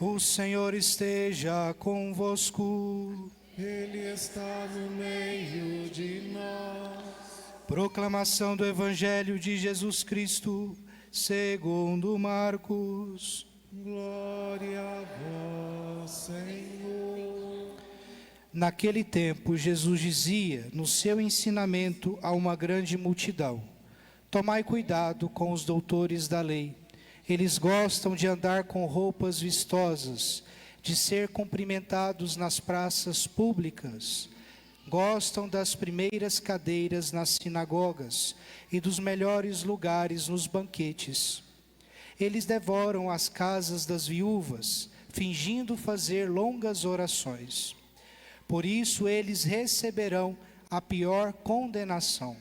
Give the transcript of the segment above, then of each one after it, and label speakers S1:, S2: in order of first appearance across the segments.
S1: O Senhor esteja convosco.
S2: Ele está no meio de nós.
S1: Proclamação do Evangelho de Jesus Cristo, segundo Marcos.
S2: Glória a vós, Senhor.
S1: Naquele tempo, Jesus dizia no seu ensinamento a uma grande multidão: tomai cuidado com os doutores da lei. Eles gostam de andar com roupas vistosas, de ser cumprimentados nas praças públicas. Gostam das primeiras cadeiras nas sinagogas e dos melhores lugares nos banquetes. Eles devoram as casas das viúvas, fingindo fazer longas orações. Por isso eles receberão a pior condenação.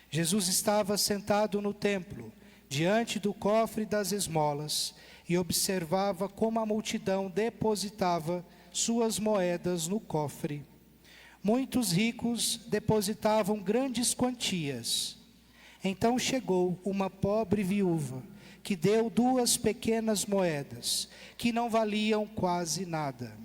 S1: Jesus estava sentado no templo, diante do cofre das esmolas, e observava como a multidão depositava suas moedas no cofre. Muitos ricos depositavam grandes quantias. Então chegou uma pobre viúva, que deu 2 pequenas moedas, que não valiam quase nada.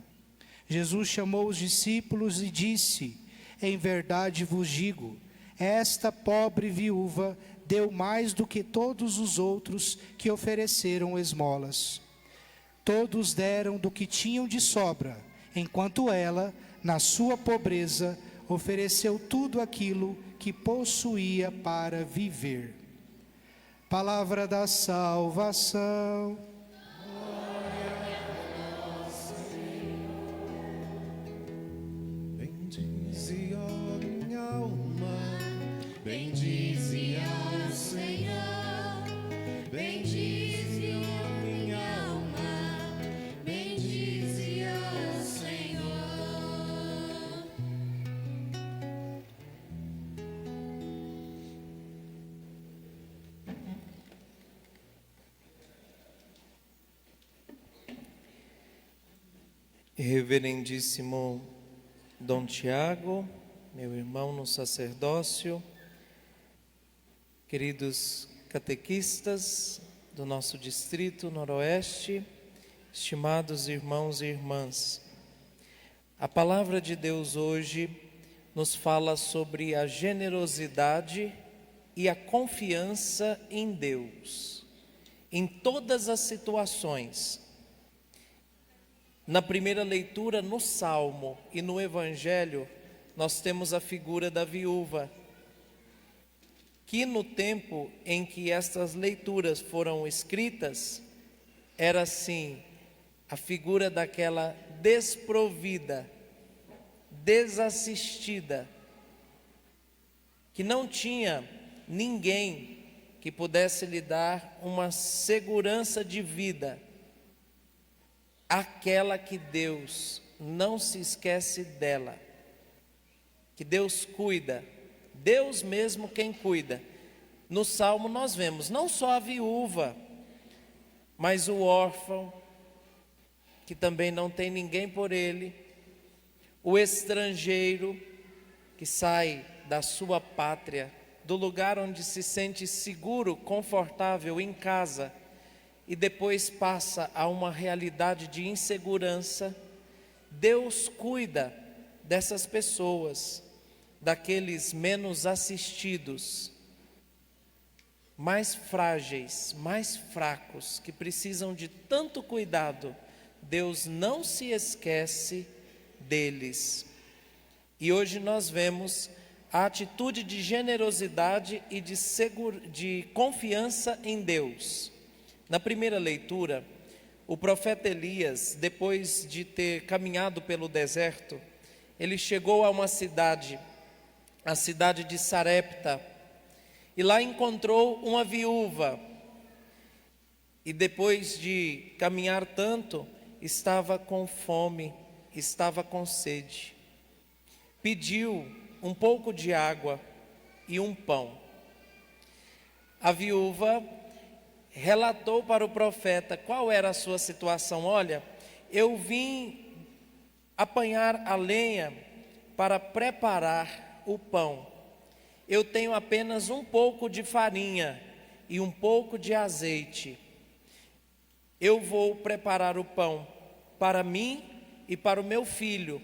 S1: Jesus chamou os discípulos e disse: em verdade vos digo, esta pobre viúva deu mais do que todos os outros que ofereceram esmolas. Todos deram do que tinham de sobra, enquanto ela, na sua pobreza, ofereceu tudo aquilo que possuía para viver. Palavra da salvação.
S2: Bendize a minha alma,
S3: Bendize ao Senhor, bendize a minha alma, bendize ao Senhor.
S4: Reverendíssimo Dom Tiago, meu irmão no sacerdócio, queridos catequistas do nosso distrito noroeste, estimados irmãos e irmãs, a palavra de Deus hoje nos fala sobre a generosidade e a confiança em Deus, em todas as situações. Na primeira leitura, no Salmo e no Evangelho, nós temos a figura da viúva, que no tempo em que estas leituras foram escritas, era assim, a figura daquela desprovida, desassistida, que não tinha ninguém que pudesse lhe dar uma segurança de vida, aquela que Deus não se esquece dela, que Deus cuida, Deus mesmo quem cuida. No Salmo nós vemos não só a viúva, mas o órfão, que também não tem ninguém por ele, o estrangeiro, que sai da sua pátria, do lugar onde se sente seguro, confortável em casa, e depois passa a uma realidade de insegurança. Deus cuida dessas pessoas, daqueles menos assistidos, mais frágeis, mais fracos, que precisam de tanto cuidado. Deus não se esquece deles. E hoje nós vemos a atitude de generosidade e de confiança em Deus. Na primeira leitura, o profeta Elias, depois de ter caminhado pelo deserto, ele chegou a uma cidade, a cidade de Sarepta, e lá encontrou uma viúva, e depois de caminhar tanto, estava com fome, estava com sede. Pediu um pouco de água e um pão. A viúva relatou para o profeta qual era a sua situação. Olha, eu vim apanhar a lenha para preparar o pão. Eu tenho apenas um pouco de farinha e um pouco de azeite. Eu vou preparar o pão para mim e para o meu filho.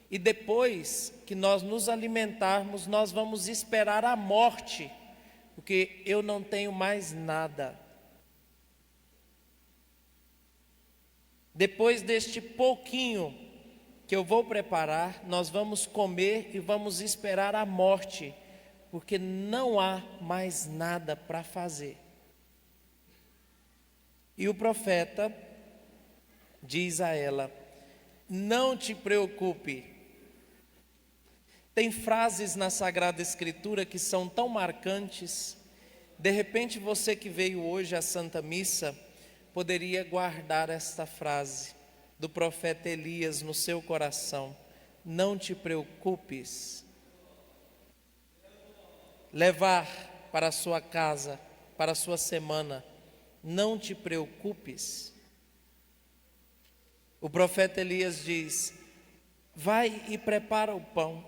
S4: E depois que nós nos alimentarmos, nós vamos esperar a morte, porque eu não tenho mais nada. Depois deste pouquinho que eu vou preparar, nós vamos comer e vamos esperar a morte, porque não há mais nada para fazer. E o profeta diz a ela: não te preocupe. Tem frases na Sagrada Escritura que são tão marcantes. De repente você que veio hoje à Santa Missa poderia guardar esta frase do profeta Elias no seu coração: não te preocupes. Levar para a sua casa, para a sua semana, não te preocupes. O profeta Elias diz: vai e prepara o pão,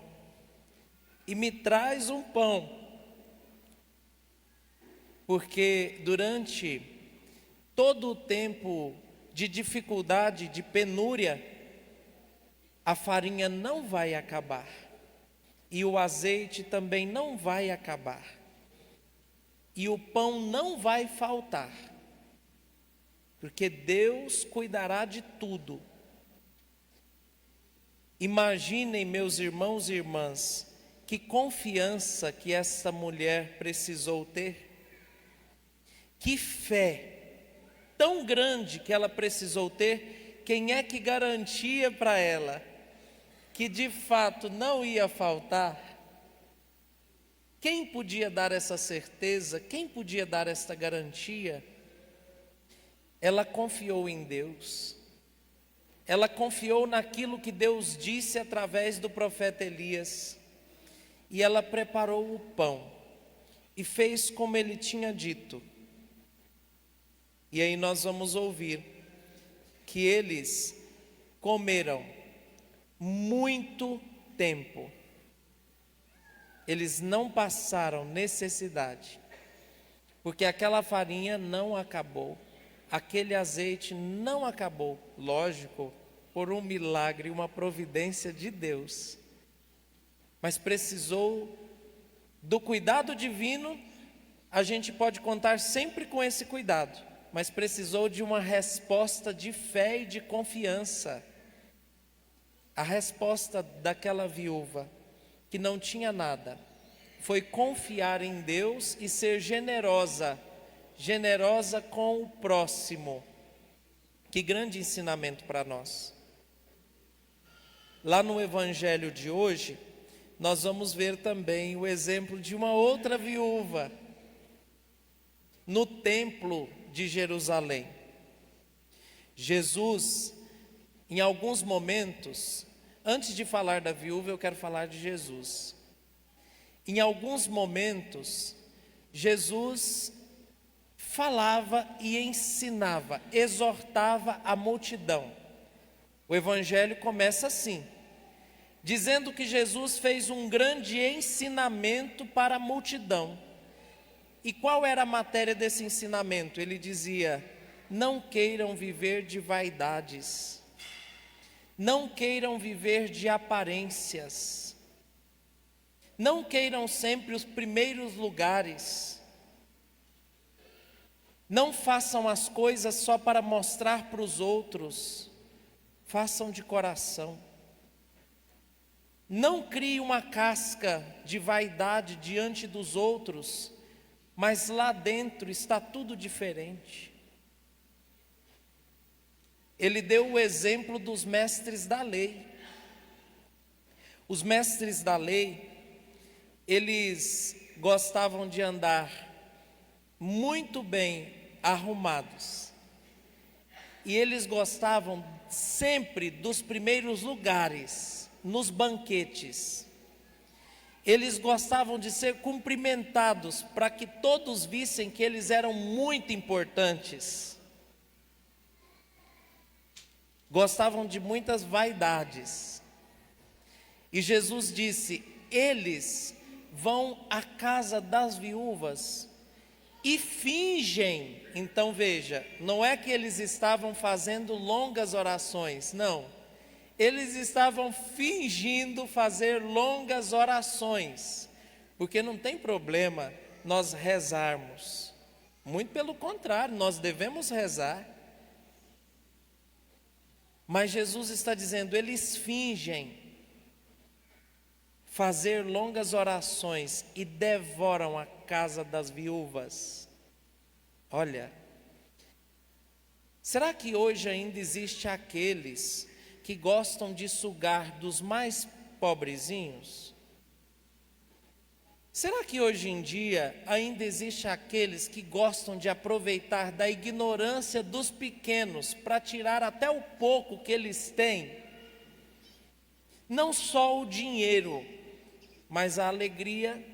S4: e me traz um pão, porque durante todo o tempo de dificuldade, de penúria, a farinha não vai acabar, e o azeite também não vai acabar, e o pão não vai faltar, porque Deus cuidará de tudo. Imaginem, meus irmãos e irmãs, que confiança que essa mulher precisou ter, que fé tão grande que ela precisou ter. Quem é que garantia para ela que de fato não ia faltar? Quem podia dar essa certeza? Quem podia dar esta garantia? Ela confiou em Deus. Ela confiou naquilo que Deus disse através do profeta Elias. E ela preparou o pão e fez como ele tinha dito. E aí nós vamos ouvir que eles comeram muito tempo. Eles não passaram necessidade, porque aquela farinha não acabou, aquele azeite não acabou. Lógico, por um milagre, uma providência de Deus. Mas precisou do cuidado divino. A gente pode contar sempre com esse cuidado, mas precisou de uma resposta de fé e de confiança. A resposta daquela viúva que não tinha nada foi confiar em Deus e ser generosa, generosa com o próximo. Que grande ensinamento para nós. Lá no Evangelho de hoje, nós vamos ver também o exemplo de uma outra viúva no templo de Jerusalém. Jesus, em alguns momentos, antes de falar da viúva, eu quero falar de Jesus. Em alguns momentos, Jesus falava e ensinava, exortava a multidão. O Evangelho começa assim, dizendo que Jesus fez um grande ensinamento para a multidão. E qual era a matéria desse ensinamento? Ele dizia: não queiram viver de vaidades, não queiram viver de aparências, não queiram sempre os primeiros lugares, não façam as coisas só para mostrar para os outros, façam de coração. Não crie uma casca de vaidade diante dos outros, mas lá dentro está tudo diferente. Ele deu o exemplo dos mestres da lei. Os mestres da lei, eles gostavam de andar muito bem arrumados. E eles gostavam sempre dos primeiros lugares, nos banquetes. Eles gostavam de ser cumprimentados para que todos vissem que eles eram muito importantes. Gostavam de muitas vaidades. E Jesus disse: eles vão à casa das viúvas e fingem. Então veja, não é que eles estavam fazendo longas orações, não. Eles estavam fingindo fazer longas orações, porque não tem problema nós rezarmos. Muito pelo contrário, nós devemos rezar. Mas Jesus está dizendo, eles fingem fazer longas orações e devoram a casa das viúvas. Olha, será que hoje ainda existe aqueles que gostam de sugar dos mais pobrezinhos? Será que hoje em dia ainda existe aqueles que gostam de aproveitar da ignorância dos pequenos para tirar até o pouco que eles têm? Não só o dinheiro, mas a alegria.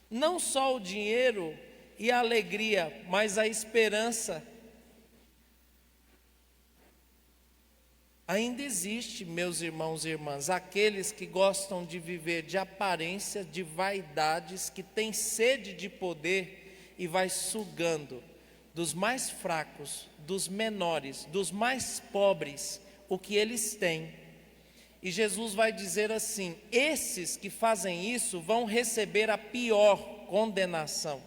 S4: Não só o dinheiro e a alegria, mas a esperança. Ainda existe, meus irmãos e irmãs, aqueles que gostam de viver de aparência, de vaidades, que têm sede de poder e vai sugando dos mais fracos, dos menores, dos mais pobres, o que eles têm. E Jesus vai dizer assim: esses que fazem isso vão receber a pior condenação.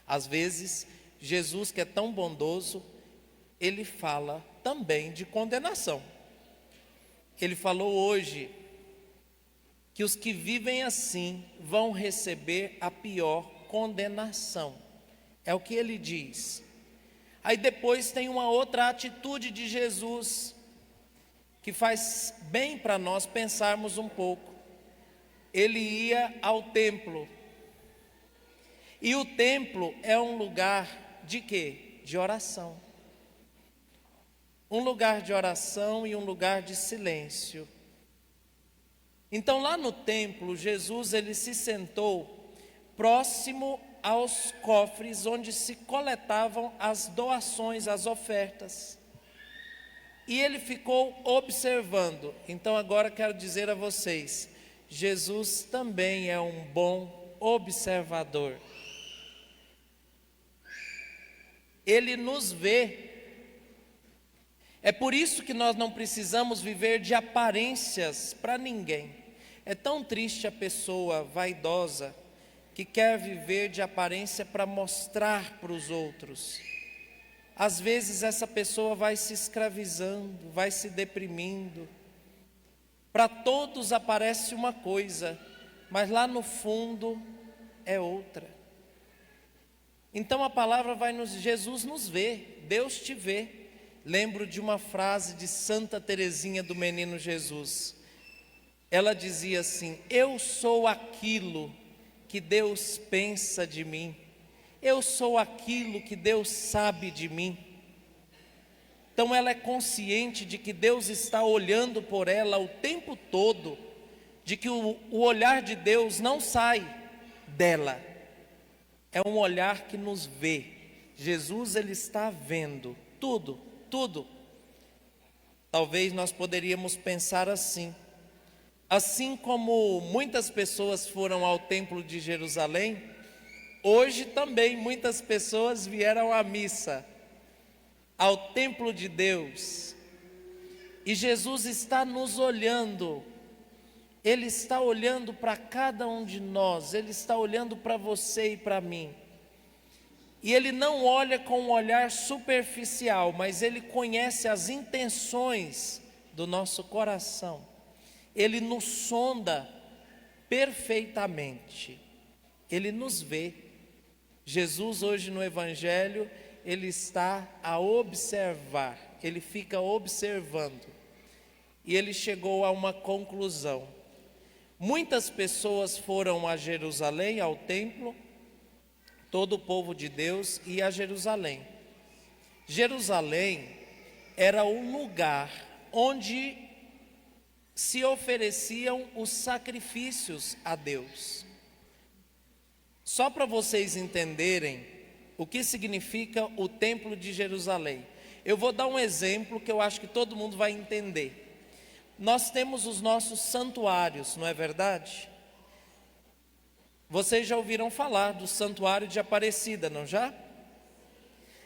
S4: Às vezes, Jesus, que é tão bondoso, ele fala também de condenação. Ele falou hoje que os que vivem assim vão receber a pior condenação. É o que ele diz. Aí depois tem uma outra atitude de Jesus que faz bem para nós pensarmos um pouco. Ele ia ao templo. E o templo é um lugar de quê? De oração. Um lugar de oração e um lugar de silêncio. Então lá no templo, Jesus ele se sentou próximo aos cofres onde se coletavam as doações, as ofertas. E ele ficou observando. Então agora quero dizer a vocês, Jesus também é um bom observador. Ele nos vê. É por isso que nós não precisamos viver de aparências para ninguém. É tão triste a pessoa vaidosa que quer viver de aparência para mostrar para os outros. Às vezes essa pessoa vai se escravizando, vai se deprimindo. Para todos aparece uma coisa, mas lá no fundo é outra. Então a palavra vai nos, Jesus nos vê, Deus te vê. Lembro de uma frase de Santa Teresinha do Menino Jesus. Ela dizia assim: eu sou aquilo que Deus pensa de mim. Eu sou aquilo que Deus sabe de mim. Então ela é consciente de que Deus está olhando por ela o tempo todo, de que o olhar de Deus não sai dela. É um olhar que nos vê. Jesus ele está vendo tudo. Tudo. Talvez nós poderíamos pensar assim. Assim como muitas pessoas foram ao templo de Jerusalém, hoje também muitas pessoas vieram à missa, ao templo de Deus. E Jesus está nos olhando. Ele está olhando para cada um de nós. Ele está olhando para você e para mim. E ele não olha com um olhar superficial, mas ele conhece as intenções do nosso coração. Ele nos sonda perfeitamente. Ele nos vê. Jesus hoje no Evangelho, ele está a observar. Ele fica observando. E ele chegou a uma conclusão. Muitas pessoas foram a Jerusalém, ao templo. Todo o povo de Deus ia a Jerusalém. Jerusalém era o lugar onde se ofereciam os sacrifícios a Deus. Só para vocês entenderem o que significa o templo de Jerusalém. Eu vou dar um exemplo que eu acho que todo mundo vai entender. Nós temos os nossos santuários, não é verdade? Vocês já ouviram falar do Santuário de Aparecida, não já?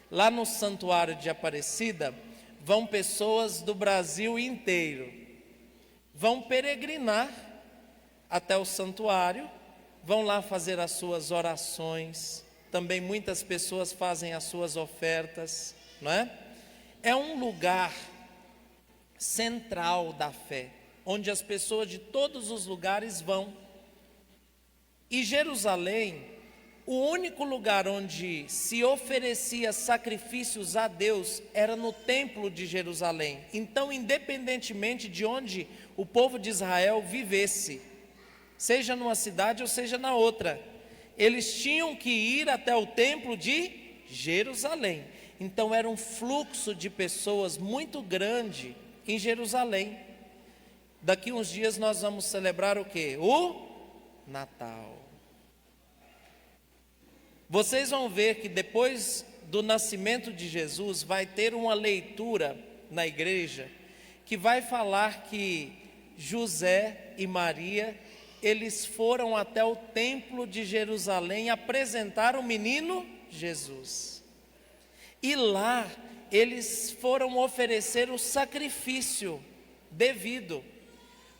S4: Lá no Santuário de Aparecida, vão pessoas do Brasil inteiro, vão peregrinar até o santuário, vão lá fazer as suas orações, também muitas pessoas fazem as suas ofertas, não é? É um lugar central da fé, onde as pessoas de todos os lugares vão. E Jerusalém, o único lugar onde se oferecia sacrifícios a Deus era no templo de Jerusalém. Então, independentemente de onde o povo de Israel vivesse, seja numa cidade ou seja na outra, eles tinham que ir até o templo de Jerusalém. Então era um fluxo de pessoas muito grande em Jerusalém. Daqui uns dias nós vamos celebrar o quê? O Natal. Vocês vão ver que depois do nascimento de Jesus vai ter uma leitura na igreja que vai falar que José e Maria, eles foram até o templo de Jerusalém apresentar o menino Jesus. E lá eles foram oferecer o sacrifício devido.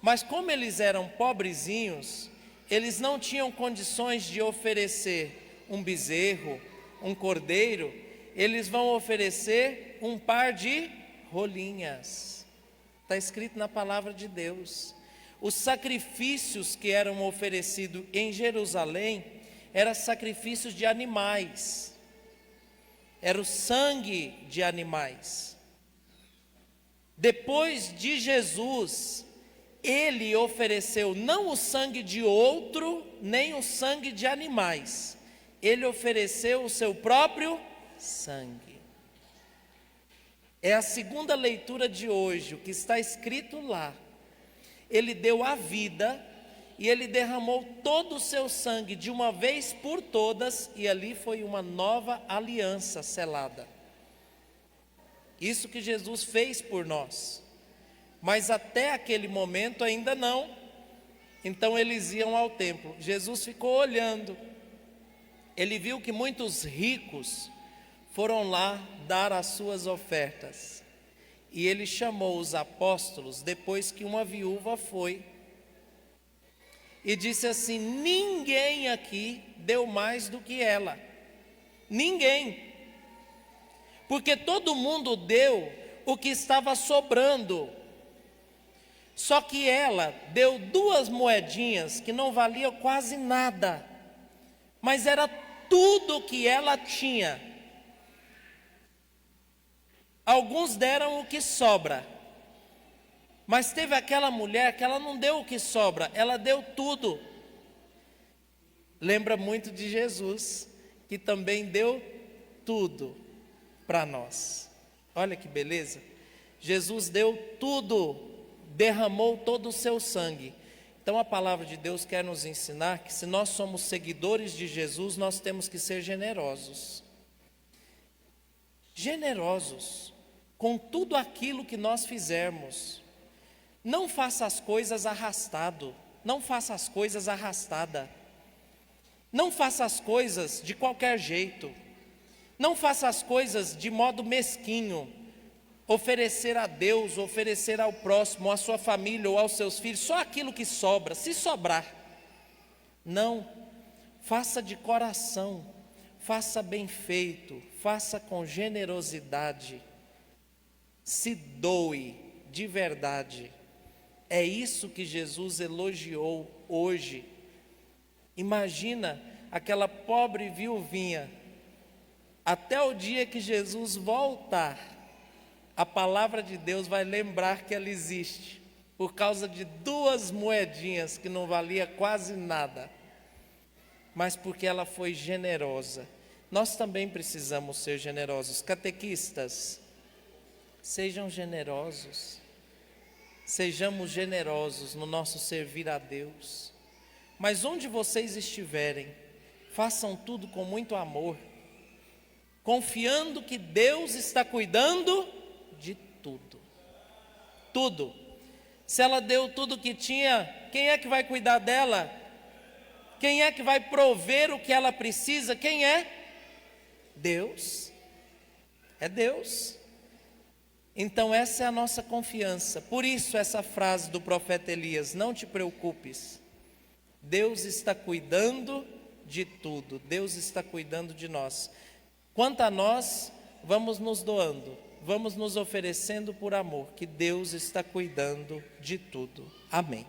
S4: Mas como eles eram pobrezinhos, eles não tinham condições de oferecer um bezerro, um cordeiro, eles vão oferecer um par de rolinhas. Está escrito na palavra de Deus. Os sacrifícios que eram oferecidos em Jerusalém eram sacrifícios de animais, era o sangue de animais. Depois de Jesus, ele ofereceu não o sangue de outro, nem o sangue de animais, ele ofereceu o seu próprio sangue. É a segunda leitura de hoje, o que está escrito lá. Ele deu a vida e ele derramou todo o seu sangue de uma vez por todas, e ali foi uma nova aliança selada. Isso que Jesus fez por nós. Mas até aquele momento ainda não. Então eles iam ao templo. Jesus ficou olhando. Ele viu que muitos ricos foram lá dar as suas ofertas. E ele chamou os apóstolos depois que uma viúva foi. E disse assim: ninguém aqui deu mais do que ela. Ninguém. Porque todo mundo deu o que estava sobrando. Só que ela deu 2 moedinhas que não valiam quase nada. Mas era tudo que ela tinha. Alguns deram o que sobra. Mas teve aquela mulher que ela não deu o que sobra, ela deu tudo. Lembra muito de Jesus, que também deu tudo para nós. Olha que beleza. Jesus deu tudo, derramou todo o seu sangue. Então a palavra de Deus quer nos ensinar que se nós somos seguidores de Jesus, nós temos que ser generosos. Generosos com tudo aquilo que nós fizermos. Não faça as coisas arrastado, não faça as coisas arrastada. Não faça as coisas de qualquer jeito. Não faça as coisas de modo mesquinho. Oferecer a Deus, oferecer ao próximo, à sua família ou aos seus filhos, só aquilo que sobra, se sobrar. Não, faça de coração, faça bem feito, faça com generosidade, se doe de verdade. É isso que Jesus elogiou hoje. Imagina aquela pobre viuvinha, até o dia que Jesus voltar, a palavra de Deus vai lembrar que ela existe, por causa de 2 moedinhas que não valia quase nada, mas porque ela foi generosa. Nós também precisamos ser generosos. Catequistas, sejam generosos, sejamos generosos no nosso servir a Deus. Mas onde vocês estiverem, façam tudo com muito amor, confiando que Deus está cuidando de tudo. Tudo. Se ela deu tudo que tinha, quem é que vai cuidar dela? Quem é que vai prover o que ela precisa? Quem é? Deus. É Deus. Então essa é a nossa confiança. Por isso essa frase do profeta Elias: não te preocupes, Deus está cuidando de tudo, Deus está cuidando de nós. Quanto a nós, vamos nos doando, vamos nos oferecendo por amor, que Deus está cuidando de tudo. Amém.